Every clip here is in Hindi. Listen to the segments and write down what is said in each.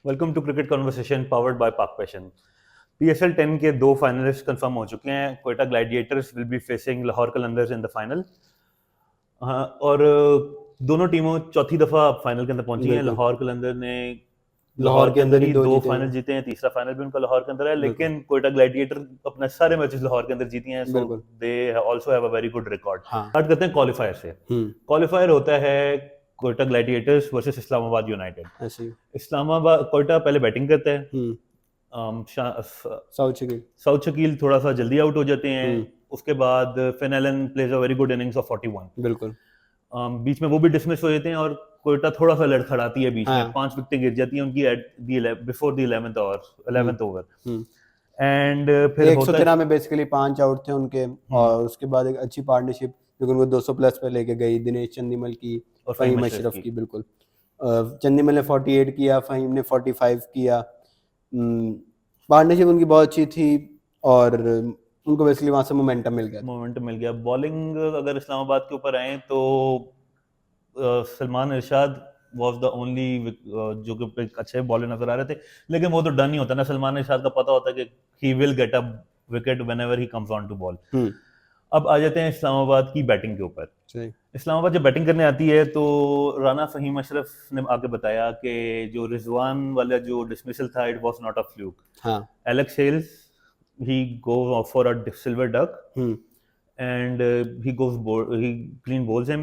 Welcome to cricket conversation powered by Pak passion. PSL 10 के दो फाइनलिस्ट कंफर्म हो चुके हैं। Quetta gladiators will be facing Lahore Qalandars in the final. और दोनों टीमों चौथी दफा फाइनल के अंदर पहुंची हैं। बिल्कुल। लाहौर कलंदर ने लाहौर के अंदर ही दो दो जीते फाइनल हैं। जीते हैं, तीसरा फाइनल भी उनका लाहौर के अंदर है। बिल्कुल लेकिन कोयटा ग्लैडिएटर अपने सारे मैचेस लाहौर के अंदर जीती हैं, सो बिल्कुल। They also have a very good record. हाँ। स्टार्ट करते हैं क्वालिफायर से। क्वालिफायर होता है Quetta Gladiators versus Islamabad United. ऐसे ही। इस्लामाबाद कोयटा पहले बैटिंग करता है। साउथ शकील। साउथ शकील थोड़ा सा जल्दी आउट हो जाते हैं। उसके बाद Finn Allen plays a very good innings of 41। बिल्कुल। बीच में वो भी डिसमिस हो जाते हैं और कोयटा थोड़ा सा लड़खड़ाती है बीच में। हाँ। 5 विकेटें गिर जाती हैं उनकी at before the 11th over. Hmm. And फिर होता 113 में बेसिकली 5 आउट थे उनके, और उसके बाद एक अच्छी पार्टनरशिप जो उनको 200 प्लस पे लेके गई, दिनेश चंदीमल की और फहीम अशरफ की। बिल्कुल। चंदीमल ने 48 किया, फहीम ने 45 किया। पार्टनरशिप उनकी बहुत अच्छी थी और उनको बेसिकली वहां से मोमेंटम मिल गया। बॉलिंग अगर इस्लामाबाद के ऊपर आए तो सलमान इरशाद वाज द ओनली जो कि एक अच्छे बॉलर नजर आ रहे थे। लेकिन वो तो डन ही होता ना, सलमान इरशाद का पता होता है कि he will get a wicket whenever he comes on to ball. अब आ जाते हैं इस्लामाबाद की बैटिंग के ऊपर। इस्लामाबाद जब बैटिंग करने आती है तो राना फहीम अशरफ ने आगे बताया कि जो रिजवान वाला जो डिसमिसल था, it was not a fluke. Alex Hales he goes for a silver duck and he clean bowls him।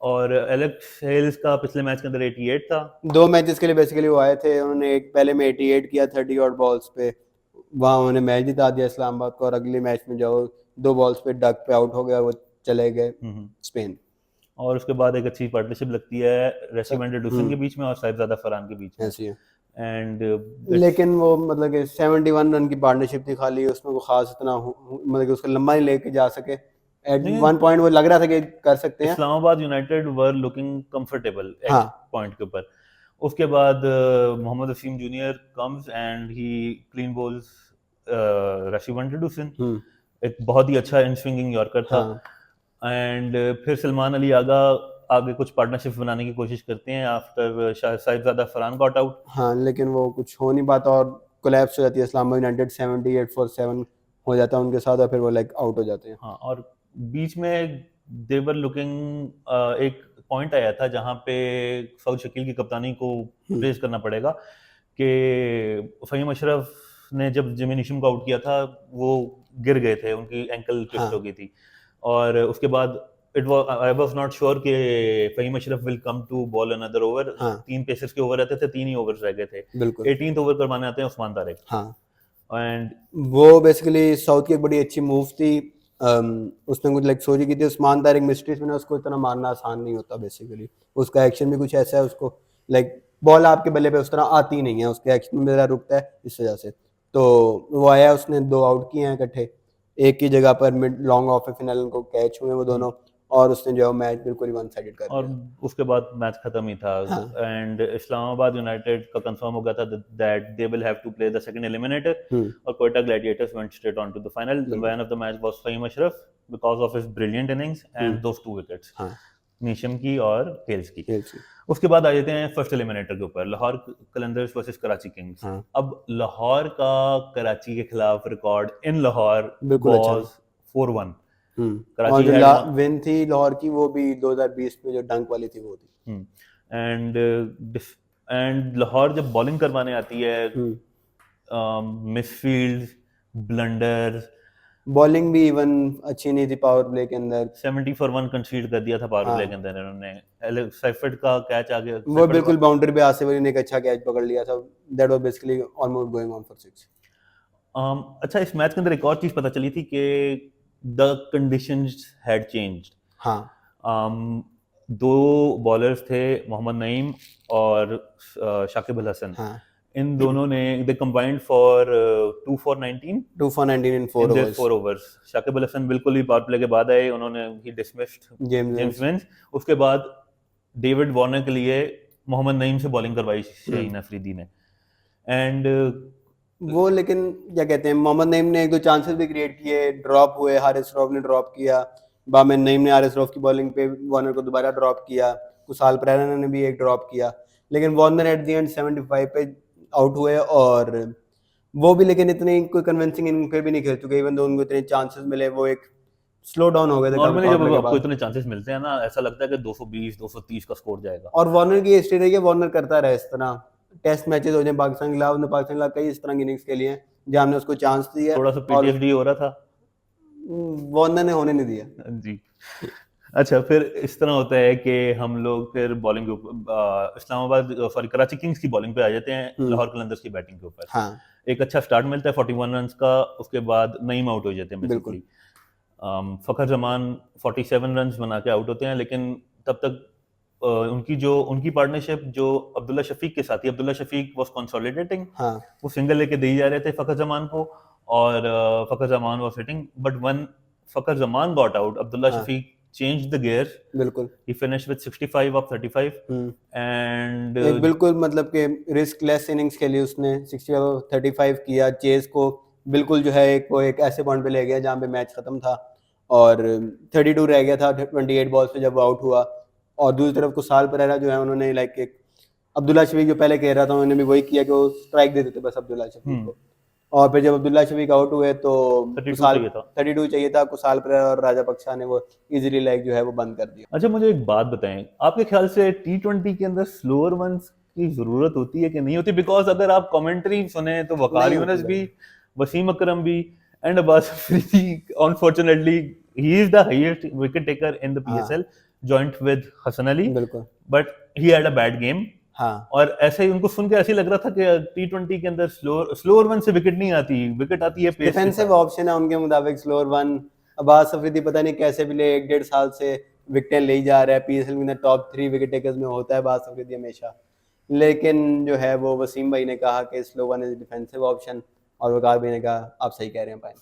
और एलेक्स हेल्स का पिछले मैच के अंदर 88 था। 2 मैचेस के लिए बेसिकली वो आए थे। उन्होंने एक पहले में 88 किया 30 और बॉल्स पे, वहां उन्होंने मैच जिता दिया इस्लामाबाद को। और अगले मैच में जो 2 बॉल्स पे डक पे आउट हो गया, वो चले गए स्पेन। और उसके बाद एक अच्छी पार्टनरशिप लगती है रेसी वेंडरडूसन के बीच में और साहिबजादा फरहान के बीच में। ऐसी है। एंड लेकिन वो मतलब कि 71 रन की पार्टनरशिप थी खाली, उसमें वो खास इतना मतलब कि उसको लंबा नहीं लेके जा सके। एट वन पॉइंट वो लग रहा था कि कर सकते हैं। Islamabad united were looking comfortable at point के ऊपर। उसके बाद Mohammad Wasim junior comes and he clean bowls Rassie van der Dussen. एक बहुत ही अच्छा इन स्विंगिंग यॉर्कर था। एंड फिर सलमान अली आगे कुछ पार्टनरशिप बनाने की कोशिश करते हैं after Sahibzada Farhan got out. हाँ, लेकिन वो कुछ हो नहीं पाता और कोलैप्स हो जाती है इस्लामाबाद यूनाइटेड। 78 for 7 हो जाता है उनके साथ और फिर वो लाइक आउट हो जाते हैं। हाँ, और बीच में देवर लुकिंग एक पॉइंट आया था जहां पे साउथ शकील की कप्तानी को प्रेज करना पड़ेगा कि फहीम अशरफ ने जब जिमी नीशम को आउट किया था वो गिर गए थे, उनकी एंकल ट्विस्ट हो गई थी। और उसके बाद I was not sure कि Fahim Ashraf will come to ball another over। 3 pacers के ओवर रहते थे, 3 ही ओवर्स रह गए थे। 18th ओवर करवाने आते हैं उस्मान तारिक। एंड वो बेसिकली साउथ की एक बड़ी अच्छी मूव थी। उसने कुछ लाइक सोची की थी उस्मान तारिक मिस्ट्रीज में, उसको इतना मारना आसान नहीं होता। बेसिकली उसका एक्शन भी कुछ ऐसा है, उसको लाइक बॉल आपके बल्ले पे उस तरह आती नहीं है, उसके एक्शन में मेरा रुकता है इस वजह से। तो वो आया, उसने 2 आउट किए हैं इकट्ठे, एक की जगह पर मिड लॉन्ग ऑफ फिनल को कैच हुए वो दोनों, और उसने जो मैच बिल्कुल ही वन साइडेड कर दिया। और उसके बाद मैच खत्म ही था। एंड इस्लामाबाद यूनाइटेड का कंफर्म हो गया था that they will have to play the second eliminator. और Quetta Gladiators went straight on to the final. The man of the match was Fahim Ashraf because of his brilliant innings and those 2 wickets, Neesham की और हेल्स की। उसके बाद आ जाते हैं फर्स्ट एलिमिनेटर के ऊपर, लाहौर कलंदर्स वर्सेस कराची किंग्स। अब लाहौर का कराची के खिलाफ रिकॉर्ड इन लाहौर वाज 4-1। और जो विन थी लाहौर की वो भी 2020 में जो डंक वाली थी वो थी। एंड लाहौर जब बॉलिंग करवाने आती है, मिसफील्ड ब्लंडर, बॉलिंग भी इवन अच्छी नहीं थी पावर प्ले के अंदर। 70 for 1 कंसीड कर दिया था पावर प्ले के अंदर इन्होंने। सैफर्ड का कैच आ गया, वो बिल्कुल बाउंड्री पे आसिफ अली ने एक अच्छा कैच पकड़ लिया था। That was basically almost going on for 6। अच्छा, इस मैच के अंदर एक और चीज पता चली थी कि the conditions had changed. 2 bowlers थे, मोहम्मद नईम और शाकिब अल हसन। इन दोनों ने they combined for 2 for 19 in 4 overs. Shakib Al Hasan बिल्कुल ही पावर प्ले के बाद आए, उन्होंने ही डिसमिस्ड जेम्स विंस। उसके बाद डेविड वार्नर के लिए मोहम्मद नईम से बॉलिंग करवाई शाहीन अफरीदी ने। एंड वो लेकिन क्या कहते हैं, मोहम्मद नईम ने 1-2 चांसेस भी क्रिएट किए, ड्रॉप हुए। हारिस रऊफ ने ड्रॉप किया, बाद में नईम ने हारिस रऊफ की बॉलिंग पे वार्नर को दोबारा ड्रॉप किया, कुशाल परेरा ने भी एक ड्रॉप किया। लेकिन वार्नर एट द एंड 75 पे आउट हुए, और वो भी लेकिन इतनी कोई कन्विंसिंग इनिंग फिर भी नहीं खेल चुके, इवन दो उनको इतने चांसेस मिले, वो एक स्लो डाउन हो गए थे नॉर्मली जब टॉप के आपको बाद। इतने चांसेस मिलते हैं ना, ऐसा लगता है कि 220 230 का स्कोर जाएगा। और वार्नर की हिस्ट्री रही है, वार्नर करता रहा इस तरह, टेस्ट मैचेस हो जाए पाकिस्तान के खिलाफ, उन्होंने पाकिस्तान के खिलाफ कई इस तरह की इनिंग्स खेली हैं जहाँ हमने उसको चांस दिया थोड़ा सा और पीटीएसडी हो रहा था। वार्नर ने होने नहीं दिया। जी। अच्छा, फिर इस तरह होता है कि हम लोग फिर बॉलिंग के ऊपर इस्लामाबाद सॉरी कराची किंग्स की बॉलिंग पे आ जाते हैं लाहौर कलंदर्स की बैटिंग के ऊपर। हाँ एक अच्छा स्टार्ट मिलता है 41 रन्स का, उसके बाद नईम आउट हो जाते हैं बिल्कुल। बेसिकली। फखर जमान 47 रन्स बना के आउट होते हैं, लेकिन तब तक उनकी पार्टनरशिप जो अब्दुल्ला शफीक के साथ ही, अब्दुल्ला शफीक वाज कंसोलिडेटिंग, हाँ वो सिंगल लेके दे ही जा रहे थे फखर जमान को, और Fakhar Zaman was hitting, but when Fakhar Zaman got out, Abdullah हाँ शफीक changed the gears. बिल्कुल। He finished with 65 of 35 and एक बिल्कुल मतलब कि रिस्क लेस इनिंग्स खेली उसने, 65 किया, चेस को बिल्कुल जो है एक वो एक ऐसे पॉइंट पे ले गया जहाँ पे मैच खत्म था, और 32 रह गया था 28 बॉल्स पे जब वो आउट हुआ। और दूसरी तरफ कुशाल परेरा जो है उन्होंने लाइक एक अब्दुल्ला शफीक जो पहले कह रहा था, उन्होंने भी वही किया कि वो स्ट्राइक दे देते बस अब्दुल्ला शफीक को, और फिर जब अब्दुल्ला शफीक आउट हुए तो 32 चाहिए था। 32 चाहिए था, कुशाल परेरा और राजा पक्षा ने वो इजीली लाइक जो है वो बंद कर दिया। अच्छा, मुझे एक बात बताएं, आपके ख्याल से T20 के अंदर स्लोअर वंस की जरूरत होती है कि नहीं होती? बिकॉज अगर आप कमेंट्री सुने तो वकार नहीं यूनुस होती भी, वसीम अकरम भी, and Abbas Afridi, unfortunately he is the highest wicket taker in the PSL joint with Hasan Ali, बिल्कुल। But he had a bad game. हाँ और ऐसे ही उनको सुन के ऐसे ही लग रहा था कि T20 के अंदर स्लोअर वन से विकेट नहीं आती, विकेट आती है पेस के डिफेंसिव साथ। ऑप्शन है उनके मुताबिक स्लोअर वन। अब्बास अफरीदी पता नहीं कैसे भी ले 1-1.5 साल से विकेट ले ही जा रहा है, PSL में टॉप 3 विकेट टेकर्स में होता है अब्बास अफरीदी हमेशा, लेकिन जो है वो वसीम भाई ने कहा कि slow one is defensive option, और वकार भाई ने कहा आप सही कह रहे हैं भाई।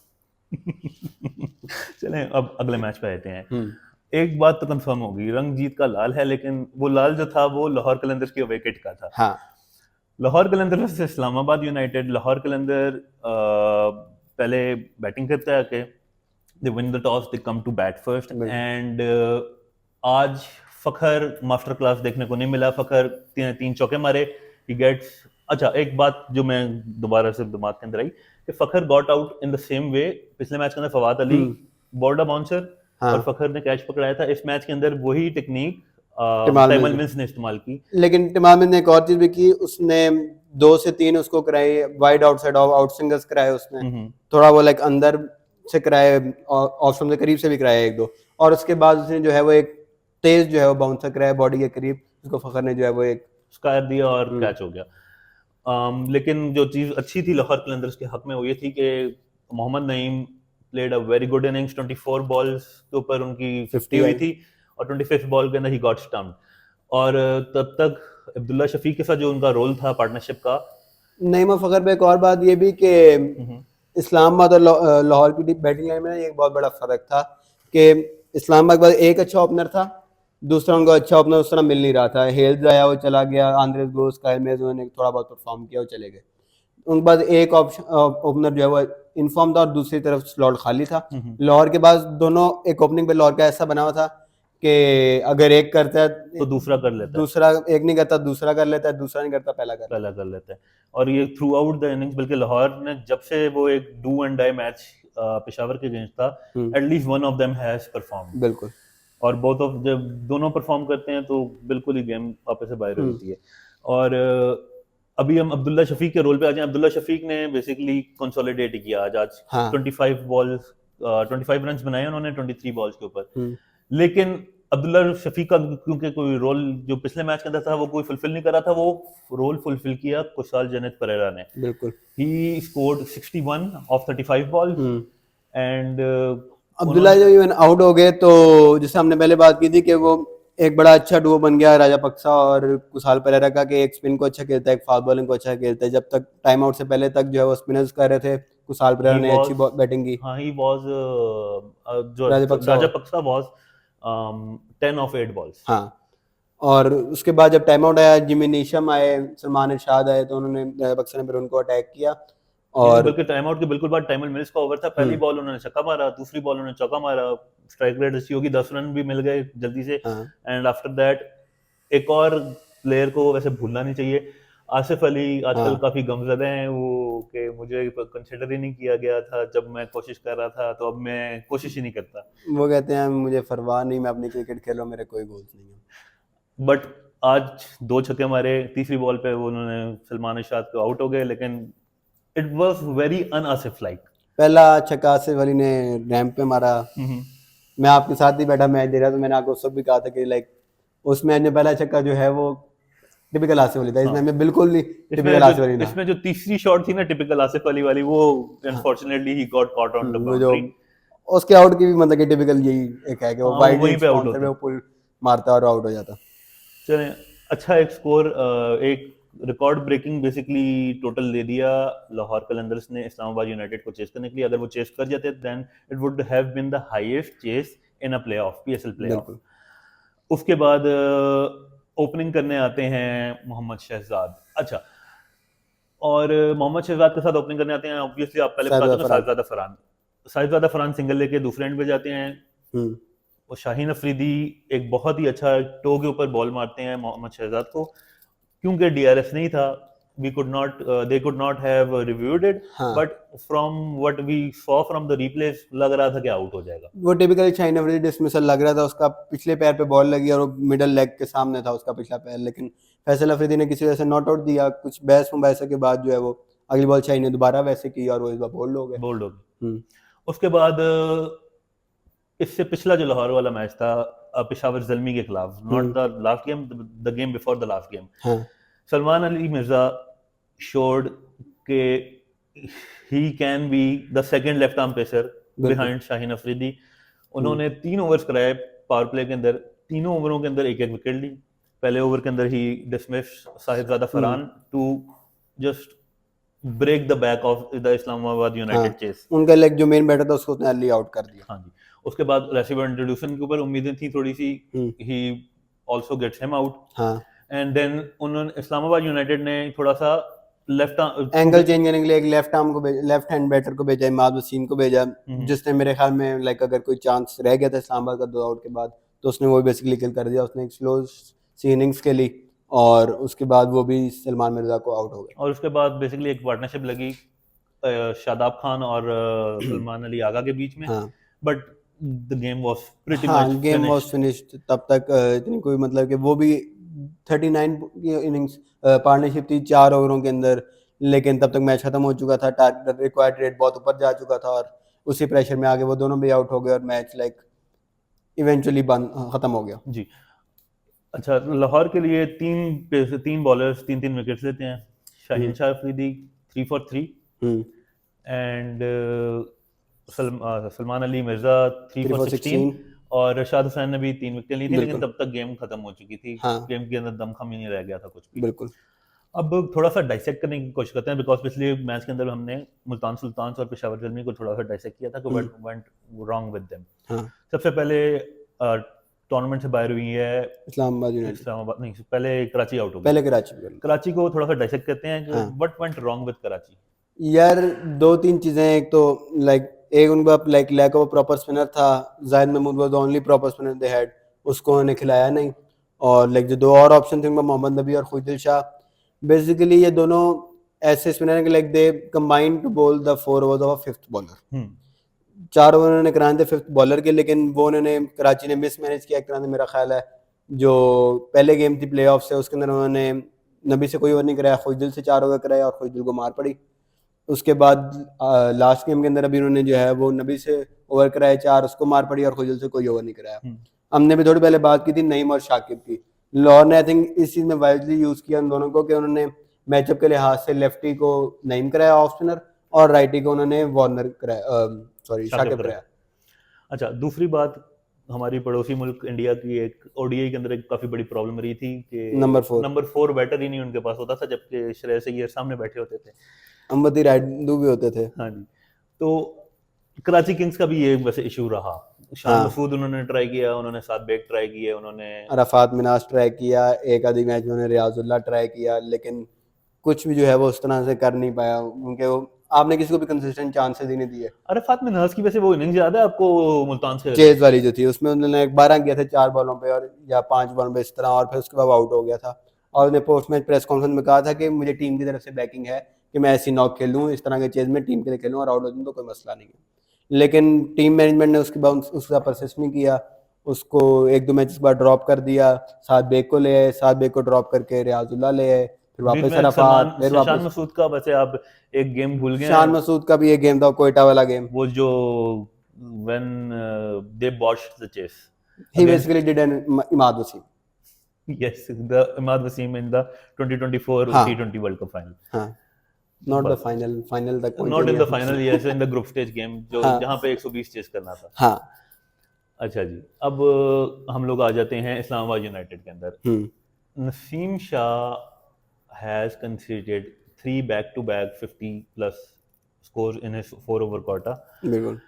चलें अब अगले मैच पे आते हैं। एक बात तो कंफर्म होगी, रंगजीत का लाल है, लेकिन वो लाल जो था वो लाहौर कलंदर्स के अवे किट का था। हाँ लाहौर कलंदर वर्सेस इस्लामाबाद यूनाइटेड। लाहौर कलंदर पहले बैटिंग करता है कि they win the toss, they come to bat first, and आज फखर मास्टर क्लास देखने को नहीं मिला। फखर तीन चौके मारे, ही गेट्स। अच्छा, एक बात जो मैं दोबारा से दिमाग के अंदर आई कि Fakhar got out in the same way. पिछले मैच के अंदर फवाद अली बॉल्ड बाउंसर और फखर ने कैच पकड़ाया था। इस मैच के अंदर वही टेक्निक तैमल मिल्स ने इस्तेमाल की, लेकिन टिमाल मिल्स ने एक और चीज भी की, उसने 2 से 3 उसको कराए वाइड आउटसाइड आउट स्विंगर्स कराए उसने, थोड़ा वो लाइक अंदर से कराए, ऑफ स्टंप के करीब से भी कराए 1-2, और उसके बाद उसने जो है वो एक तेज जो है वो बाउंसर कराया बॉडी के करीब, उसको फखर ने जो है वो एक स्कायर दिया और कैच हो गया। लेकिन जो चीज अच्छी थी लाहौर कलंदर्स के हक में वो ये थी कि Mohammad Naeem played a very good innings. 24 balls के ऊपर उनकी 50 हुई थी, और 25th बॉल के अंदर ही गॉट स्टम्प्ड। और तब तक अब्दुल्ला शफीक के साथ जो उनका रोल था पार्टनरशिप का। नईम और फखर पे एक और बात ये भी कि इस्लामाबाद और लाहौर की बैटिंग लाइन में एक बहुत बड़ा फर्क था कि इस्लामाबाद के पास एक अच्छा ओपनर था, दूसरा उनको अच्छा ओपनर उस तरह मिल नहीं रहा था। हेल्स आया वो चला गया, आंद्रेस गोस, काइल मेज उन्होंने थोड़ा बहुत परफॉर्म किया वो चले गए। उनके पास एक ओपनर जो है वो इनफॉर्म था और दूसरी तरफ स्लॉट खाली था। लाहौर के पास दोनों, एक ओपनिंग पे लाहौर का ऐसा बना हुआ था कि अगर एक करता है तो दूसरा कर लेता है, दूसरा एक नहीं करता दूसरा कर लेता है, दूसरा नहीं करता पहला कर लेता है। और ये थ्रू आउट द इनिंग्स, बल्कि लाहौर ने जब से वो एक do and die match Peshawar के अगेंस्ट था, at least one of them has perform. बिल्कुल। और बोथ ऑफ, जब दोनों परफॉर्म करते हैं तो बिल्कुल ही गेम वापस से बाहर होती है। और अभी हम अब्दुल्ला शफीक के रोल पे आ जाएं। अब्दुल्ला शफीक ने बेसिकली कंसोलिडेट किया आज 25 रन्स बनाए उन्होंने 23 बॉल्स के ऊपर। लेकिन अब्दुल्ला शफीक का क्योंकि कोई रोल जो पिछले मैच के अंदर था वो कोई फुलफिल नहीं कर रहा था, वो रोल फुलफिल किया कुशाल जनित परेरा ने। बिल्कुल। He scored 61 of 35 balls, and Abdullah जब इवन आउट हो गए तो जैसे हमने पहले बात की थी कि वो एक बड़ा अच्छा डुओ बन गया राजा पक्सा और कुशाल परेरा का, कि एक स्पिन को अच्छा खेलता है, एक फास्ट बॉलिंग को अच्छा खेलता है। जब तक टाइम आउट से पहले तक जो है वो स्पिनर्स कर रहे थे, कुशाल परेरा ने अच्छी बैटिंग की। हाँ, ही वाज जो राजा पक्सा वाज 10 ऑफ 8 बॉल्स। हाँ, और उसके बाद जब टाइम आउट आया, जिमी नीशम आए, सलमान इरशाद आए, तो उन्होंने राजा पक्सा ने फिर उनको अटैक किया। और बल्कि टाइम आउट के बिल्कुल बाद तैमल मिल्स का ओवर था, पहली बॉल उन्होंने छक्का मारा, दूसरी बॉल उन्होंने चौका मारा, स्ट्राइक रेट अच्छी होगी, 10 रन भी मिल गए जल्दी से। एंड आफ्टर दैट एक और प्लेयर को वैसे भूलना नहीं चाहिए, आसिफ अली आजकल हाँ। काफी गमज़दे हैं वो कि मुझे कंसिडर ही नहीं किया गया था जब मैं कोशिश कर रहा था, तो अब मैं कोशिश ही नहीं करता। वो कहते हैं मुझे परवाह नहीं, मैं अपनी क्रिकेट खेल रहा हूँ, मेरे कोई गोल्स नहीं है। बट आज 2 छक्के मारे, तीसरी बॉल पे वो उन्होंने सलमान इरशाद को आउट हो गए, लेकिन it was very un Asif like. पहला छक्का आसिफ अली ने रैंप पे मारा, मैं आपके साथ ही बैठा मैच दे रहा था, मैंने आपको सब भी कहा था कि लाइक उस मैच में पहला छक्का जो है वो टिपिकल आसिफ अली था, इस मैच में बिल्कुल नहीं टिपिकल आसिफ अली था। इसमें जो तीसरी शॉट थी ना टिपिकल आसिफ अली वाली, वो unfortunately he got caught on the वो जो बाउंड्री। उसके आउट की भी मतलब कि टिपिकल यही एक है कि वो हाँ, वाइड वहीं पे आउट स्पॉन्सर होता। पे पुल मारता और आउट हो जाता। चलें, अच्छा एक स्कोर, एक रिकॉर्ड ब्रेकिंग बेसिकली टोटल दे दिया लाहौर कलंदर्स ने इस्लामाबाद यूनाइटेड को चेस करने के लिए। अगर वो चेस कर जाते then it would have been the highest chase in a playoff, PSL playoff. बिल्कुल। उसके बाद ओपनिंग करने आते हैं मोहम्मद शहजाद। अच्छा, और मोहम्मद शहजाद के साथ ओपनिंग करने आते हैं, ऑब्वियसली आप पहले बता साहिबजादा दें, फरहान। साहिबजादा फरहान। साहिबजादा फरहान सिंगल लेके दूसरे एंड पे जाते हैं। हम्म। और शाहीन अफरीदी एक बहुत ही अच्छा टो के ऊपर बॉल मारते हैं मोहम्मद शहजाद को। क्योंकि डीआरएस नहीं था, we could not they could not have reviewed it, हाँ, but from what we saw from the replays लग रहा था कि आउट हो जाएगा। वो टिपिकल शाहीन अफरीदी डिसमिसल लग रहा था, उसका पिछले पैर पे बॉल लगी और वो मिडल लेग के सामने था उसका पिछला पैर, लेकिन फैसल अफरीदी ने किसी वजह से नॉट आउट दिया। कुछ बहस मुबाहसे के बाद जो है वो अगली बॉल शाहीन ने दोबारा वैसे की और वो इस बार बोल्ड हो गए। बोल्ड हो गए। हम्म। उसके बाद इससे पिछला जो लाहौर वाला मैच था पेशावर ज़ल्मी के खिलाफ, not the last game, the game before the last game, हाँ, सलमान अली मिर्जा showed के he can be the second left arm pacer behind Shaheen Afridi. उन्होंने 3 ओवर्स कराए पावर प्ले के अंदर, तीनों ओवरों के अंदर एक एक विकेट ली। पहले ओवर के अंदर ही dismiss Sahibzada Farhan to just break the back of the Islamabad United chase. उनका लेग जो मेन बैटर था उसको उसने अर्ली आउट कर दिया। हाँ जी। उसके बाद रेसिवर इंट्रोड्यूसन के ऊपर उम्मीदें थी थोड़ी सी, he also gets him out. हाँ, एंड देन उन्होंने इस्लामाबाद यूनाइटेड ने थोड़ा सा लेफ्ट एंगल चेंज करने के लिए एक लेफ्ट आर्म को लेफ्ट हैंड बैटर को भेजा, इमाद वसीम को भेजा, जिसने मेरे ख्याल में लाइक अगर कोई चांस रह गया था इस्लामाबाद का 2 आउट के बाद तो उसने वो बेसिकली किल कर दिया। उसने एक स्लो सी इनिंग्स खेली और उसके बाद वो भी सलमान मिर्जा को आउट हो गए। और उसके बाद बेसिकली एक पार्टनरशिप लगी शादाब खान और सलमान अली आगा के बीच में, हाँ, but the game was pretty हाँ, मच गेम वाज फिनिश्ड। तब तक इतनी कोई मतलब कि वो भी 39 की इनिंग्स पार्टनरशिप थी 4 ओवरों के अंदर, लेकिन तब तक मैच खत्म हो चुका था, टारगेट रिक्वायर्ड रेट बहुत ऊपर जा चुका था और उसी प्रेशर में आगे वो दोनों भी आउट हो गए और मैच लाइक इवेंचुअली खत्म हो गया। जी। अच्छा, लाहौर के लिए तीन बॉलर्स 3-3 विकेट्स लेते हैं। Shaheen Shah Afridi 3 for 3 and Salman Ali Mirza 3 for 16 और रशाद हुसैन ने भी 3 विकेट ली थी, लेकिन तब तक गेम खत्म हो चुकी थी। हाँ, गेम के अंदर दमखम ही नहीं रह गया था कुछ भी। बिल्कुल। अब थोड़ा सा डाइसेक्ट करने की कोशिश करते हैं, बिकॉज पिछले मैच के अंदर हमने मुल्तान सुल्तान्स और पेशावर ज़ल्मी को थोड़ा सा डाइसेक्ट किया था कि what went wrong with them. हाँ, सबसे पहले टूर्नामेंट से बाहर हुई है इस्लामाबाद यूनाइटेड, इस्लामाबाद, नहीं पहले कराची आउट हो गई। पहले कराची में। कराची को थोड़ा सा डाइसेक्ट करते हैं कि हाँ। What went wrong with Karachi. यार 2-3 चीजें, एक तो लाइक एक उनका like lack of proper spinner था, Zahid Mahmood was the only proper spinner they had, उसको उन्होंने खिलाया नहीं। और लाइक जो 2 और ऑप्शन थे उनमें मोहम्मद नबी और खुदिल शाह, बेसिकली ये दोनों ऐसे स्पिनर हैं कि लाइक दे कंबाइंड टू बोल the 4 overs of a 5th bowler. 4 over उन्होंने कराए थे 5th बॉलर के, लेकिन वो उन्होंने कराची ने मिसमैनेज किया एक तरह से। मेरा ख्याल है जो पहले गेम थी प्ले ऑफ से उसके अंदर उन्होंने नबी से कोई ओवर नहीं कराया, खुदिल से 4 ओवर कराया और खुदिल को मार पड़ी। उसके बाद लास्ट गेम के अंदर अभी उन्होंने जो है वो नबी से ओवर कराए 4, उसको मार पड़ी और खुदिल से कोई ओवर नहीं कराया। हमने भी थोड़ी पहले बात की थी नईम और शाकिब की, लाहौर ने आई थिंक इस चीज़ में वाइजली यूज़ किया उन दोनों को कि उन्होंने मैचअप के लिहाज से लेफ्टी को नईम कराया ऑफ स्पिनर और राइटी को उन्होंने वार्नर कराया, सॉरी शाकिब कराया। अच्छा, दूसरी बात, हमारी पड़ोसी मुल्क इंडिया की एक ओडीआई के अंदर एक काफ़ी बड़ी प्रॉब्लम रही थी कि नंबर 4 बैटर ही नहीं उनके पास होता था, जबकि श्रेयस अय्यर सामने बैठे होते थे, अहमदी रायडू भी होते थे। हाँ जी। तो कराची किंग्स का भी ये वैसे इशू रहा। शान मसूद उन्होंने ट्राई किया, उन्होंने साथ बेग ट्राई किए, उन्होंने अरफात मिनाज ट्राई किया, एक आधी मैच में उन्होंने रियाजुल्लाह ट्राई किया, लेकिन कुछ भी जो है वो उस तरह से कर नहीं पाया, क्योंकि वो आपने किसी को भी कंसिस्टेंट चांसेस ही नहीं दिए। अरफात मिनाज की वैसे वो इनिंग्स याद है आपको मुल्तान से? चेज वाली जो थी उसमें उन्होंने 12 किया था 4 बॉलों पे और या 5 बॉलों पे इस तरह, और फिर उसके बाद आउट हो गया था। और उसने पोस्ट मैच प्रेस कॉन्फ्रेंस में कहा था कि मुझे टीम की तरफ से बैकिंग है कि मैं ऐसी नॉक खेलूँ, इस तरह के चेज में टीम के लिए खेलूँ और आउट हो जाऊँ तो कोई मसला नहीं है। लेकिन टीम मैनेजमेंट ने उसके बाद उसका परसिस्ट नहीं किया, उसको 1-2 मैचेस बाद ड्रॉप कर दिया, साद बेग को ले आए, साद बेग को ड्रॉप करके रियाजुल्लाह ले आए, फिर बीच वापस में अराफात, फिर शशान वापस मसूद का वैसे आप एक गेम भूल गए शान हैं, मसूद का भी एक गेम था, कोयटा वाला गेम। वो जो when they botched the chase he against basically did an Imad Wasim. yes the Imad Wasim in the 2024 हाँ T20 World Cup final. हाँ, not the bus final, final तक पहुंचे नॉट इन नहीं द फाइनल, हम। yes in the group stage game जो हाँ जहाँ पे 120 चेस करना था। हाँ। अच्छा जी, अब हम लोग आ जाते हैं इस्लामाबाद यूनाइटेड के अंदर। Naseem Shah has conceded 3 back-to-back 50+ scores in his 4 over quota. बिल्कुल।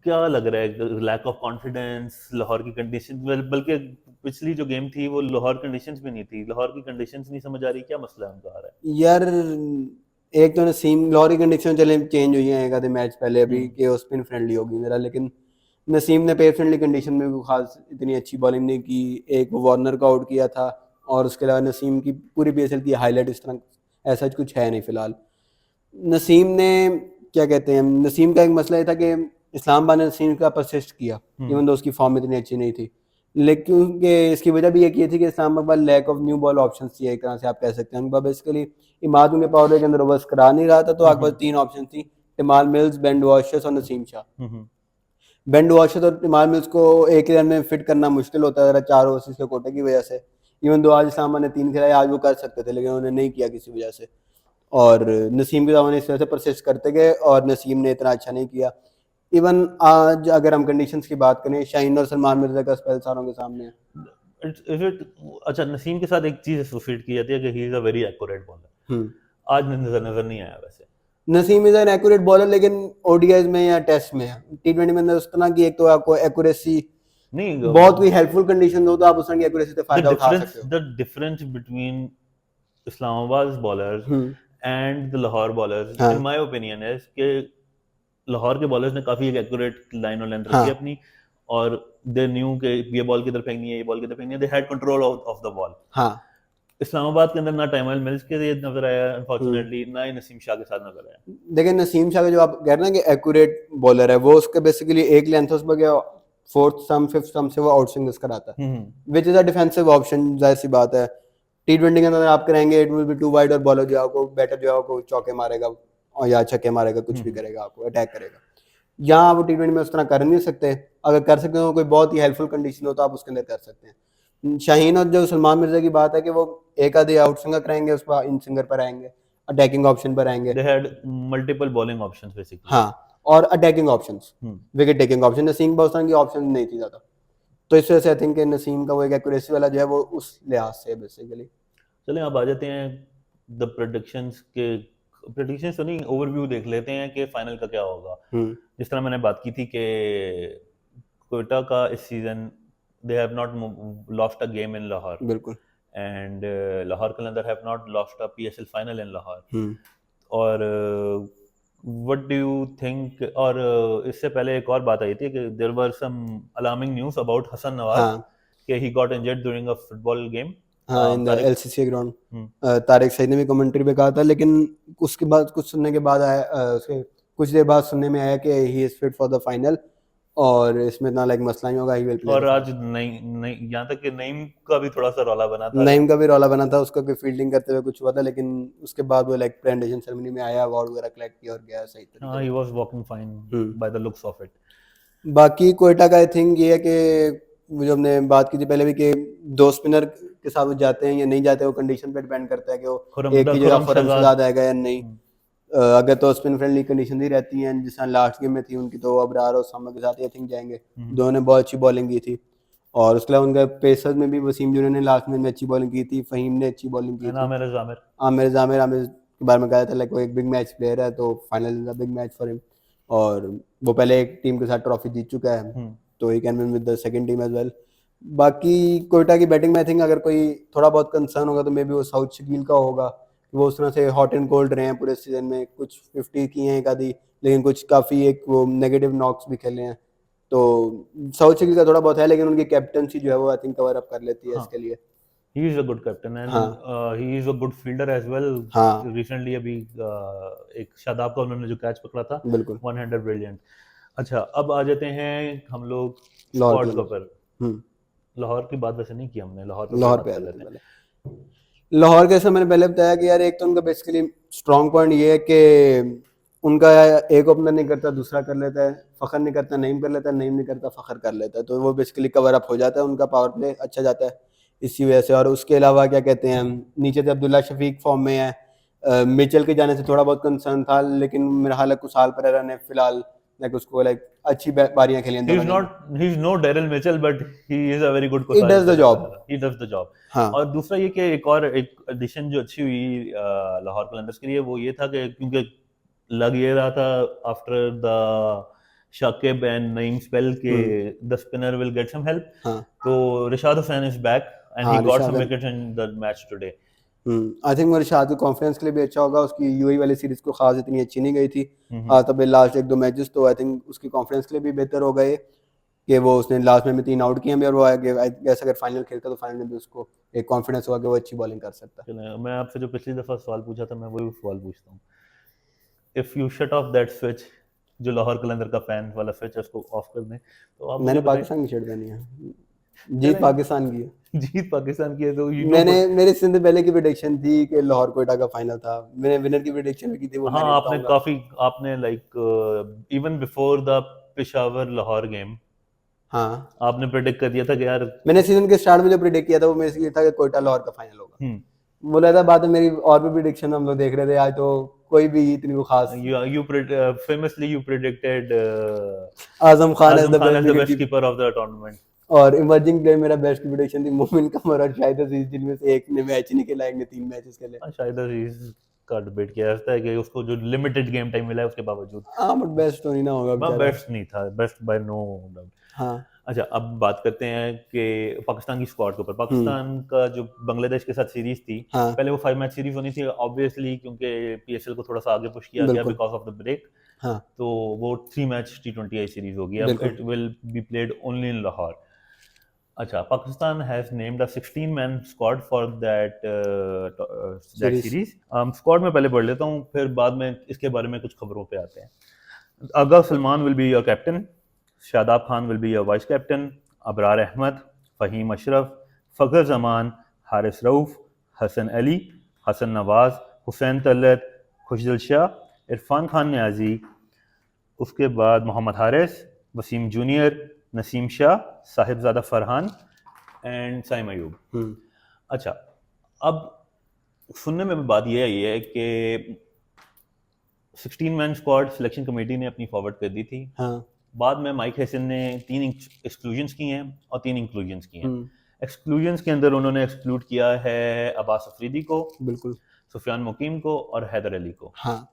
क्या लग रहा है, लैक ऑफ कॉन्फिडेंस, लाहौर की कंडीशन, बल्कि पिछली जो गेम थी वो लाहौर कंडीशंस भी नहीं थी, लाहौर की कंडीशंस नहीं समझ आ रही, क्या मसला है उनका आ रहा है? यार एक तो नसीम, लाहौर की कंडीशन चले चेंज हुई हैं एक आधे मैच पहले अभी कि वो स्पिन फ्रेंडली होगी मेरा, लेकिन नसीम ने पेस फ्रेंडली कंडीशन में भी खास इतनी अच्छी बॉलिंग नहीं की। एक वो वार्नर को आउट किया था और उसके अलावा नसीम की पूरी पीएसएल की हाईलाइट इस तरह ऐसा कुछ है नहीं फिलहाल। नसीम ने क्या कहते हैं, नसीम का एक मसला ये था कि इस्लामाबाद ने नसीम का परसिस्ट किया इवन दो उसकी फॉर्म इतनी अच्छी नहीं थी, लेकिन इसकी वजह भी एक ये थी कि Islamabad lack of new ball options थी, एक तरह से आप कह सकते हैं। उनका बेसिकली इमाद उनके पावर के अंदर ओवर्स करा नहीं रहा था, तो आपके पास 3 ऑप्शन थी, टिमाल मिल्स, बेन वॉशर्स और नसीम शाह। बेन वॉशर्स और टिमाल मिल्स को एक ही रन में फिट करना मुश्किल होता है 4 ओवर्स के कोटे की वजह से। इवन दो आज इस्लामाबाद ने 3 खिलाए, आज वो कर सकते थे लेकिन उन्होंने नहीं किया किसी वजह से, और नसीम के दावा ने इस वजह से परसिस्ट करते गए और नसीम ने इतना अच्छा नहीं किया। इवन आज अगर हम कंडीशंस की बात करें, शाहीन और सलमान मिर्जा का स्पेल सारों के सामने है। अच्छा, नसीम के साथ एक चीज एसोसिएट की जाती है कि ही is a very accurate bowler, आज नजर नहीं आया वैसे। Naseem is an accurate bowler, लेकिन ओडीआईज में या टेस्ट में, टी20 में उस तरह की एक तो आपको एक्यूरेसी नहीं, बहुत कोई हेल्पफुल कंडीशन हो तो आप उस तरह की एक्यूरेसी से फायदा उठा सकते हो। The difference between Islamabad bowlers and the Lahore bowlers in my opinion है कि लाहौर के बॉलर्स ने काफी एक एक्यूरेट लाइन और लेंथ रखी अपनी, और दे न्यू के ये बॉल किधर फेंकनी है, ये बॉल किधर फेंकनी है, they had control of the ball. हाँ, इस्लामाबाद के अंदर ना टाइमल मिल्स के लिए नजर आया अनफॉर्चुनेटली, ना ही नसीम शाह के साथ नजर आया। देखिए नसीम शाह का जो आप कह रहे हैं कि एक्यूरेट बॉलर है, वो उसके बेसिकली एक लेंथ उस पर गया, 4th स्टंप 5th स्टंप से वो आउट स्विंग्स कराता है, which is a defensive option. जाहिर सी बात है टी20 के अंदर आप करेंगे it will be too wide और बॉलर जो आपको बैटर जो है आपको चौके मारेगा और या छक्के मारेगा, कुछ भी करेगा, आपको अटैक करेगा। यहाँ वो टी20 में उस तरह कर नहीं सकते, अगर कर सकते हो कोई बहुत ही हेल्पफुल कंडीशन हो तो आप उसके अंदर कर सकते हैं। शाहीन और जो सलमान मिर्जा की बात है कि वो एक आधे आउट स्विंगर करेंगे, उस पर इन सिंगर पर आएंगे, अटैकिंग ऑप्शन पर आएंगे, they had multiple bowling options basically. हाँ, और attacking options, wicket taking option, Naseem बहुत तरह की ऑप्शन नहीं थी ज्यादा, तो इस वजह से आई थिंक नसीम का वो एक एक्यूरेसी वाला जो है वो उस लिहाज से बेसिकली। चलें अब आ जाते हैं द प्रेडिक्शंस के, प्रेडिक्शंस तो नहीं, ओवरव्यू देख लेते हैं कि फाइनल का क्या होगा। जिस तरह मैंने बात की थी कि कोयटा का इस season they have not lost a game in Lahore, बिल्कुल, and Lahore Qalandars have not lost a PSL final in Lahore, और व्हाट डू यू थिंक, और इससे पहले एक और बात आई थी कि there were some alarming news about Hasan Nawaz कि he got injured during a football game in the LCC ground. Tariq Saeed ने भी कमेंट्री पे कहा था, लेकिन उसके बाद कुछ सुनने के बाद आया, उसके कुछ देर बाद सुनने में आया कि ही is fit for the final और इसमें इतना लाइक मसला नहीं होगा, ही विल प्ले। और आज नहीं यहाँ तक कि नईम का भी थोड़ा सा रौला बना था, नईम का भी रौला बना था, उसका कोई फील्डिंग करते हुए कुछ हुआ था, लेकिन उसके बाद वो लाइक प्रेजेंटेशन सेरेमनी में आया, अवार्ड वगैरह कलेक्ट किया और गया सही तरीके से। He was walking fine by the looks of it. बाकी कोयटा का आई थिंक ये है कि जो हमने बात की थी पहले भी कि 2 स्पिनर के साथ वो जाते हैं या नहीं जाते, वो कंडीशन पे डिपेंड करता है कि वो एक ही जगह खुर्रम शहजाद आएगा या नहीं। अगर तो स्पिन फ्रेंडली कंडीशन ही रहती हैं, जिस तरह लास्ट गेम में थी उनकी, तो अबरार और सामा के साथ आई थिंक जाएंगे, दोनों ने बहुत अच्छी बॉलिंग की थी, और उसके अलावा उनका पेसर्स में भी वसीम जूनियर ने लास्ट में अच्छी बॉलिंग की थी, फहीम ने अच्छी बॉलिंग की थी, आमिर जामिर के बारे में कहा था लाइक वो एक बिग मैच प्लेयर है, तो final is a big match for him, और वो पहले एक टीम के साथ ट्रॉफी जीत चुका है, तो he can win with the second team as well. बाकी कोयटा की बैटिंग में आई थिंक अगर कोई थोड़ा बहुत कंसर्न होगा तो मे बी वो साउथ शकील का होगा, वो उस तरह से हॉट एंड कोल्ड रहे हैं पूरे सीजन में, कुछ 50 की हैं एक आधी, लेकिन कुछ काफ़ी एक वो नेगेटिव नॉक्स भी खेले हैं, तो साउथ अफ्रीका का थोड़ा बहुत है, लेकिन उनकी कैप्टनसी जो है वो आई थिंक कवर अप कर लेती है हाँ। इसके लिए। He is a good captain and हाँ he is a good fielder as well. हाँ रिसेंटली अभी एक शादाब का उन्होंने जो कैच पकड़ा था, बिल्कुल। One handed brilliant. अच्छा, अब आ जाते हैं हम लोग लाहौर स्क्वाड के कलंदर्स। ऊपर। हम्म। लाहौर की बात वैसे नहीं की हमने, लाहौर पे फिर लाहौर बात पे आ कर जाते लेते हैं हैं। पहले। लाहौर कैसे मैंने पहले बताया कि यार एक तो उनका बेसिकली स्ट्रॉन्ग पॉइंट ये है कि उनका एक ओपनर नहीं करता दूसरा कर लेता है, फखर नहीं करता नईम कर लेता है, नईम नहीं करता फखर कर लेता है, तो वो बेसिकली कवर अप हो जाता है, उनका पावर प्ले अच्छा जाता है इसी वजह से। और उसके अलावा क्या कहते हैं, नीचे से अब्दुल्ला शफीक फॉर्म में है, मिचेल के जाने से थोड़ा बहुत कंसर्न था, लेकिन मेरा हाल है कुशाल परेरा ने फिलहाल लाइक उसको लाइक अच्छी बारियां खेली हैं He is दोनों ने। not, he is no Daryl Mitchell, but he is a very good He Kusal does the job। Pereira. He does the job। हाँ और दूसरा ये कि एक एडिशन जो अच्छी हुई लाहौर कलंदर्स के लिए, वो ये था कि क्योंकि लग ये रहा था after the Shakib and Naeem spell के the spinner will get some help, हाँ तो Rishad Hussain is back and he हाँ गॉट रिशाद सम है। Wickets in the match today. I think वो रिशाद को कॉन्फ्रेंस के लिए भी अच्छा होगा, उसकी यूएई वाली सीरीज को खास इतनी अच्छी नहीं गई थी तब लास्ट एक दो मैचेस, तो आई थिंक उसकी कॉन्फ्रेंस के लिए भी बेहतर हो गए कि वो उसने लास्ट में 3 आउट किए हैं और वो ऐसा अगर फाइनल खेलता तो फाइनल में भी उसको एक कॉन्फिडेंस होगा कि वो अच्छी बॉलिंग कर सकता है। चलें, मैं आपसे जो पिछली दफा सवाल पूछा था मैं वही सवाल पूछता हूँ। If you shut off that switch, जो लाहौर कलंदर का फैन वाला स्विच है उसको ऑफ कर दें, तो आप मुझे मैंने बताएं। पाकिस्तान की शर्ट पहनी है, जीत चलें, पाकिस्तान की है। जीत पाकिस्तान की है तो यू नो मैंने मेरे इससे पहले की प्रेडिक्शन थी कि लाहौर कोयटा का फाइनल था, मैंने विनर की प्रेडिक्शन भी की थी, वो हाँ, मैं नहीं आपने बताऊंगा। काफी, आपने like even before the Peshawar Lahore game हाँ आपने प्रेडिक्ट कर दिया था कि यार मैंने सीजन के स्टार्ट में जो प्रिडिक्ट किया था वो मेरे से ये था कि कोयटा लाहौर का फाइनल होगा। बोला था बाद में मेरी और भी प्रिडिक्शन हम लोग देख रहे थे आज, तो कोई भी इतनी वो खास। you famously you predicted Azam Khan as Azam the Khan best as the wicket best keeper, keeper of the tournament। और इमर्जिंग प्लेयर मेरा बेस्ट की प्रिडिक्शन थी मोमिन कमर और शाहिद अजीज, जिनमें से एक ने मैच ही नहीं खेला, एक ने 3 मैचेस खेले। शायद अजीज का डिबेट किया जाता है कि उसको जो लिमिटेड गेम टाइम मिला है उसके बावजूद हाँ बट बेस्ट तो नहीं ना होगा वह बेचारा। बेस्ट नहीं था, बेस्ट बाय नो डाउट। हाँ अच्छा, अब बात करते हैं कि पाकिस्तान की स्क्वाड के ऊपर। पाकिस्तान का जो बांग्लादेश के साथ सीरीज थी, हाँ पहले वो 5 मैच सीरीज होनी थी ऑब्वियसली, क्योंकि पीएसएल को थोड़ा सा आगे पुश किया गया बिल्कुल। बिकॉज ऑफ द ब्रेक, हाँ तो वो 3 मैच T20I सीरीज होगी। अब बिल्कुल। It will be played only in Lahore. अच्छा, Pakistan has named a 16-man squad for that series. Series. Squad में पहले पढ़ लेता हूँ, फिर बाद में इसके बारे में कुछ खबरों पे आते हैं। Agha Salman will be your captain, Shadab Khan will be your vice captain, Abrar Ahmed, Fahim Ashraf, Fakhar Zaman, Haris Rauf, Hasan Ali, Hasan Nawaz, Hussain Talat, Khushdil Shah, Irfan Khan Niazi, उसके बाद मोहम्मद हारिस, वसीम जूनियर, नसीम शाह, साहिबजादा फरहान एंड साइम अयूब। अच्छा, अब सुनने में बात यह आई है कि 16-man स्क्वाड सिलेक्शन कमेटी ने अपनी फॉरवर्ड कर दी थी। हाँ बाद में माइक हैसन ने 3 एक्सक्लूजन्स की हैं और 3 इंक्लूजन्स की हैं। एक्सक्लूजन्स के अंदर उन्होंने एक्सक्लूड किया है अब्बास अफरीदी को, बिल्कुल। सुफियान मुकीम को और हैदर अली को, हाँ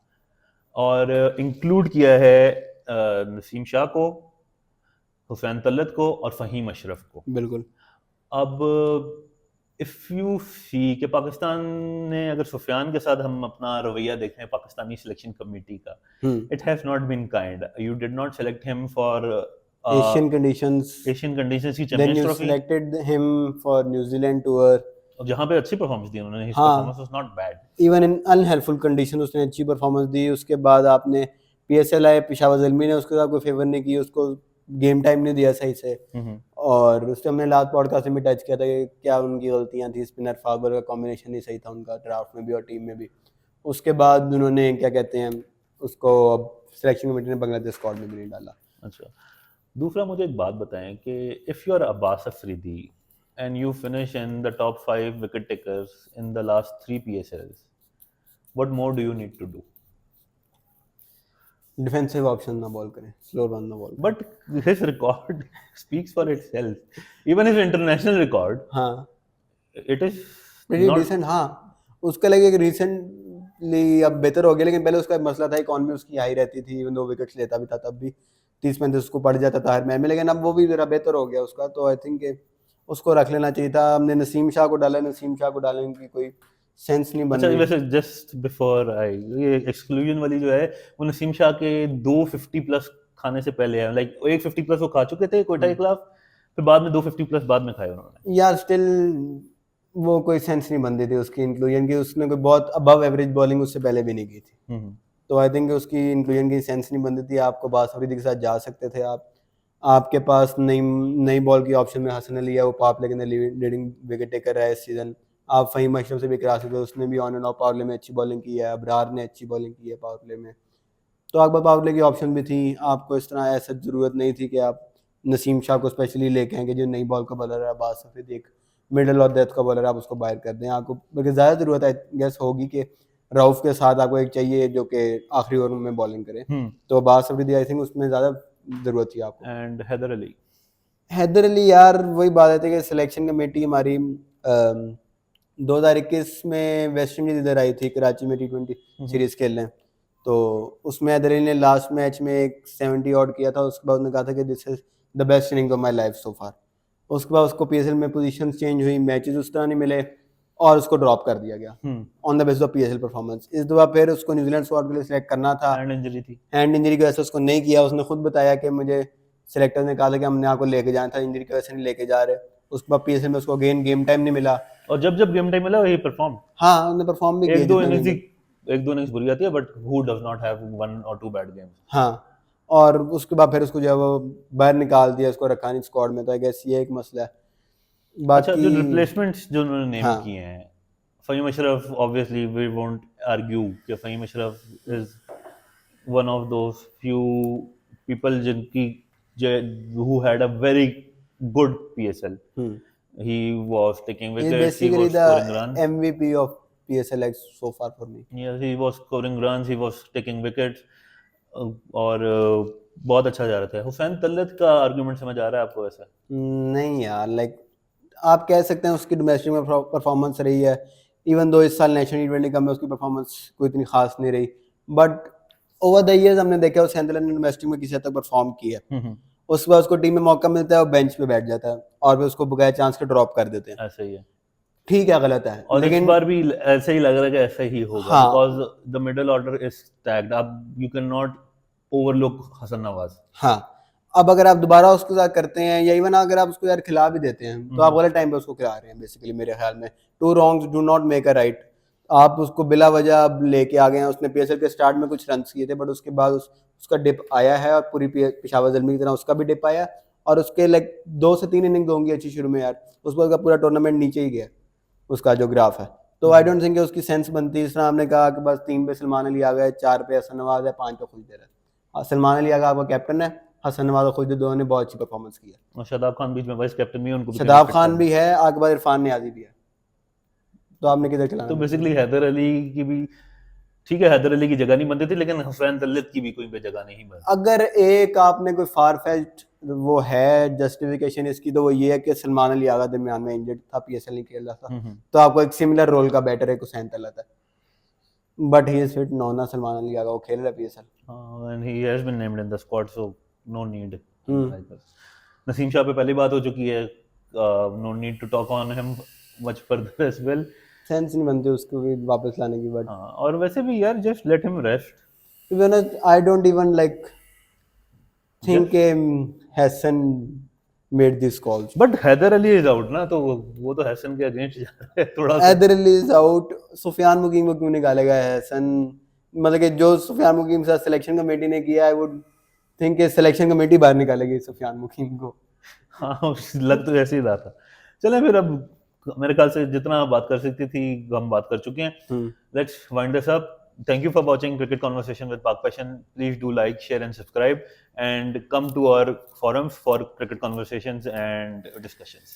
और इंक्लूड किया है नसीम शाह को, हुसैन तलत को और फ़हीम अशरफ को। बिल्कुल। अब इफ़ यू सी कि पाकिस्तान ने, अगर सुफियान के साथ हम अपना रवैया देखें पाकिस्तानी सिलेक्शन कमेटी का, it has not been kind. You did not select him for Asian conditions, Asian conditions की देन चैंपियंस यू Trophy, selected him for New Zealand tour, जहाँ पे अच्छी परफॉर्मेंस दी उन्होंने। हिज हाँ performance was not bad. Even in unhelpful condition उसने अच्छी परफॉर्मेंस दी। उसके बाद आपने पीएसएल आए, पेशावर ज़ल्मी ने उसके साथ कोई फेवर नहीं की, उसको गेम टाइम नहीं दिया सही से, और उससे हमने लास्ट पॉडकास्ट में टच किया था कि क्या उनकी गलतियां थी, स्पिनर फार्बर का कॉम्बिनेशन नहीं सही था उनका ड्राफ्ट में भी और टीम में भी। उसके बाद उन्होंने क्या कहते हैं उसको अब सिलेक्शन कमेटी ने बांग्लादेश स्क्वाड में भी नहीं डाला। अच्छा, दूसरा मुझे एक बात बताएं कि if you are Abbas Afridi and you finish in the top 5 wicket takers in the last 3 PSLs, what more do you need to do? Defensive option ना बॉल करें, स्लो रन ना ball. But his record speaks for itself. Even his international record, हाँ it is pretty not decent। हाँ उसका लगे कि रिसेंटली अब बेहतर हो गया, लेकिन पहले उसका मसला था इकॉनमी उसकी हाई रहती थी, इवन दो विकेट्स लेता भी था तब भी 30-35 उसको पड़ जाता था हर मैच में, लेकिन अब वो भी जरा बेहतर हो गया उसका, तो आई थिंक उसको रख लेना चाहिए था। हमने नसीम शाह को डाला, नसीम शाह को डालने की कोई सेंस नहीं बन अच्छा, रही। वैसे जस्ट बिफोर आई, ये एक्सक्लूजन वाली जो है वो नसीम शाह के 250 प्लस खाने से पहले है, लाइक एक 50 प्लस वो खा चुके थे कोयटा के खिलाफ, फिर बाद में 250 प्लस बाद में खाए उन्होंने। यार स्टिल वो कोई सेंस नहीं बनती थी उसकी इंक्लूजन की, उसने कोई बहुत अबव एवरेज बॉलिंग उससे पहले भी नहीं की थी, तो आई थिंक उसकी इंक्लूजन की सेंस नहीं बनती थी। आपको बास अफरीदी के साथ जा सकते थे आप, आपके पास नई बॉल की ऑप्शन में हसन अली है, वो पावर प्ले के अंदर लीडिंग विकेट टेकर है इस सीजन। आप फ़हीम अशरफ से भी करा सकते हो, उसने भी on end of power play में अच्छी बॉलिंग की है, अबरार ने अच्छी बॉलिंग की है पावर प्ले में, तो आपके पास पावर प्ले की ऑप्शन भी थी। आपको इस तरह ऐसा ज़रूरत नहीं थी कि आप नसीम शाह को स्पेशली लेके आएँ कि जो नई बॉल का बॉलर है, बास अफरीदी एक मिडल और डेथ का बॉलर है, आप उसको बाहर कर दें। आपको बल्कि ज़्यादा ज़रूरत है गैस होगी कि रऊफ के साथ आपको एक चाहिए जो कि आखिरी ओवर में बॉलिंग करे, तो बास अफरीदी आई थिंक उसमें ज़्यादा ज़रूरत थी आपको। एंड हैदर अली, हैदर अली यार वही बात है कि सिलेक्शन कमेटी हमारी 2021 में वेस्ट इंडीज इधर आई थी कराची में T20 सीरीज खेलने, तो उसमें हैदर अली ने लास्ट मैच में एक 70 ऑड किया था, उसके बाद उन्होंने कहा था कि this is the best inning of my life so far. उसके बाद उसको PSL में पोजीशन चेंज हुई, मैचेस उस तरह नहीं मिले और उसको ड्रॉप कर दिया गया on the basis of PSL performance. इस दफा फिर उसको न्यूजीलैंड स्क्वाड के लिए सिलेक्ट करना था, हैंड इंजरी थी, हैंड इंजरी की वजह से उसको नहीं किया। उसने खुद बताया कि मुझे सिलेक्टर ने कहा था कि हमने आपको लेके जाना था, इंजरी की वजह से नहीं लेके जा रहे। उसके बाद PSL में उसको अगेन गेम टाइम नहीं मिला, और जब गेम टाइम मिला वही परफॉर्म, हाँ उन्होंने परफॉर्म भी किया एक दो इनिंग्स बुरी आती है, but who does not have 1 or 2 bad games. हाँ, और उसके बाद फिर उसको जो है वो बाहर निकाल दिया, उसको रखा नहीं स्क्वाड में, तो आई गेस ये एक मसला है। अच्छा, जो बाकी रिप्लेसमेंट्स जो उन्होंने नेम हाँ। किए हैं, Fahim Ashraf, obviously we won't argue कि Fahim Ashraf is one of those few people जिनकी who had a very good PSL. He was taking he's wickets, he basically was scoring runs. the MVP of PSL so far for me. Yes, he was scoring runs, he was taking wickets, और बहुत अच्छा जा रहा था। हुसैन तलत का आर्गुमेंट समझ आ रहा है आपको ऐसा? नहीं यार, लाइक आप कह सकते हैं उसकी डोमेस्टिक में परफॉर्मेंस रही है, इवन दो इस साल नेशनल T20 का में उसकी परफॉर्मेंस कोई इतनी खास नहीं रही, बट ओवर द इयर्स हमने देखा हुसैन तलत ने डोमेस्टिक में किसी हद तक परफॉर्म किया। उसके बाद उसको टीम में मौका मिलता है और बेंच पे बैठ जाता है और फिर उसको बगैर चांस के ड्रॉप कर देते हैं। ऐसा ही है, ठीक है, गलत है, और लेकिन इस बार भी ऐसा ही लग रहा है कि ऐसा ही होगा, हाँ। Because the middle order is stacked. अब you can not overlook Hasan Nawaz. हाँ, अब अगर आप दोबारा उसके साथ करते हैं या इवन अगर आप उसको यार खिला भी देते हैं तो आप गलत टाइम पे उसको खिला रहे हैं बेसिकली, मेरे ख्याल में। 2 wrongs do not make a right. आप उसको बिला वजह अब लेके आ गए हैं, उसने PSL के स्टार्ट में कुछ रन्स किए थे, बट उसके बाद उसका डिप आया है, और पूरी पेशावर ज़ल्मी की तरह उसका भी डिप आया, और उसके लाइक 2 से 3 इनिंग होंगी अच्छी शुरू में यार, उसके बाद पूरा टूर्नामेंट नीचे ही गया उसका जो ग्राफ है। तो आई डोंट थिंक उसकी सेंस बनती। इस तरह हमने कहा कि बस 3 पे सलमान अली आ गए, 4 पे हसन नवाज है, 5 पे खुशदेर है। सलमान अली आगा आपका कैप्टन है, हसन नवाज और खुशदेर दोनों ने बहुत अच्छी परफॉर्मेंस की है, और शादाब खान बीच में वाइस कैप्टन भी है, उनको भी शादाब खान भी है, आगे बाद इरफान नियाजी भी है, तो आपने किधर चलाना? तो बेसिकली हैदर अली की भी ठीक है, हैदर अली की जगह नहीं बनती थी, लेकिन हुसैन तलत की भी कोई पे जगह नहीं बनती। अगर एक आपने कोई फार फेच्ड वो है जस्टिफिकेशन इसकी, तो वो ये है कि सलमान अली आगा दरमियान में इंजर्ड था, PSL नहीं खेल रहा था, तो आपको एक सिमिलर रोल का बैटर है हुसैन तलत है, but he is fit no ना सलमान अली आगा, वो खेल रहा है PSL and he has been named in the squad, so no need. Naseem Shah पे पहली बात हो चुकी है, no need to talk on him much further as well. Sense नहीं बनती उसको भी वापस लाने की, बट और वैसे भी यार just let him rest. To be honest I don't even like think Hasan made this calls, but Haider Ali is out ना, तो वो तो हसन के अगेंस्ट जा रहा है थोड़ा सा। हैदर अली इज आउट, सुफियान मुकीम को क्यों निकालेगा हसन? मतलब कि जो सुफियान मुकीम के साथ सिलेक्शन कमेटी ने किया, आई वुड थिंक कि सिलेक्शन कमेटी बाहर निकालेगी सुफियान मुकीम को। हाँ, लग तो ऐसे ही रहा था। चलें फिर, अब मेरे ख्याल से जितना बात कर सकती थी हम बात कर चुके हैं। Let's wind this up. Thank you for watching Cricket Conversation with Pak Passion. Please do like, share and subscribe, and come to our forums for cricket conversations and discussions.